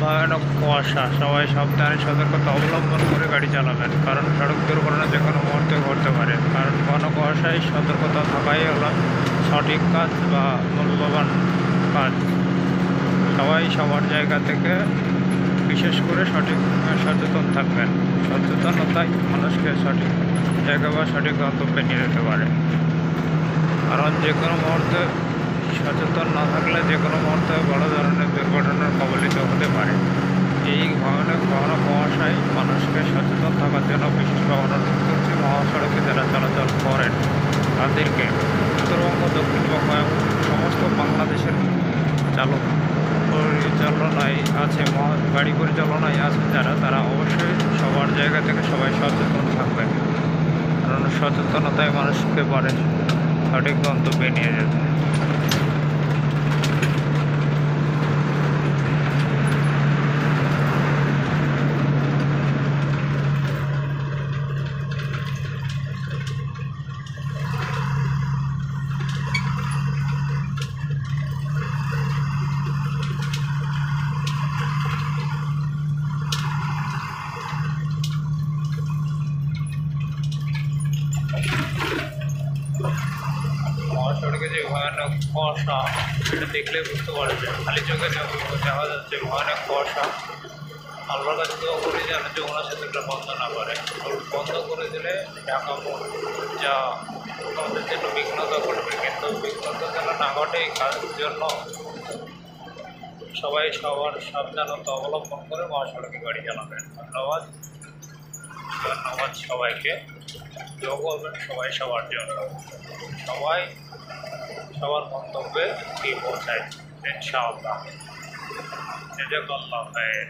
ভয়ানক কুয়াশা, সবাই সাবধানে সতর্কতা অবলম্বন করে গাড়ি চালাবেন, কারণ সড়ক দুর্ঘটনা যে কোনো মুহূর্তে ঘটতে পারে। কারণ ঘন কুয়াশায় সতর্কতা থাকাই হলো সঠিক কাজ বা মূল্যবান কাজ। সবাই সবার জায়গা থেকে বিশেষ করে সচেতন থাকবেন। সচেতনতাই মানুষকে সঠিক জায়গা বা সঠিক গন্তব্যে নিয়ে যেতে পারে। কারণ যে কোনো মুহূর্তে সচেতন না থাকলে যে কোনো মুহূর্তে বড় ধরনের দুর্ঘটনার কবলিত হতে পারে। এই ভয়ানক ঘন কুয়াশায় মানুষকে সচেতন থাকার জন্য বিশেষভাবে অনুরোধ করছি। মহাসড়কে যারা চলাচল করেন তাদেরকে উত্তরবঙ্গ, দক্ষিণবঙ্গ এবং সমস্ত বাংলাদেশের চালক পরিচালনায় আছে, গাড়ি পরিচালনায় আছে যারা, তারা অবশ্যই সবার জায়গা থেকে সবাই সচেতন থাকবেন। কারণ সচেতনতায় মানুষকে পারে সঠিক গন্তব্যে নিয়ে যেতে। মহাসড়কে যে ভয়ানক কুয়াশা, সেটা দেখলে বুঝতে পারবে। খালি চোখে দেখা যাচ্ছে ভয়ানক কুয়াশা। আল্লাহর কাছে দোয়া করি যেন যমুনা সেতুটা বন্ধ না করে। বন্ধ করে দিলে ঢাকা যা আমাদের জন্য বিঘ্নতা ঘটবে, কিন্তু বিঘ্নতা যেন না ঘটে এই কাজের জন্য সবাই সবার সাবধানতা অবলম্বন করে মহাসড়কে গাড়ি চালাবেন। ধন্যবাদ ধন্যবাদ সবাইকে। দোয়া করবেন সবাই সবার জন্য, সবাই সবার গন্তব্যে গিয়ে পৌঁছায় ইনশাআল্লাহ। জাযাকাল্লাহু খায়র।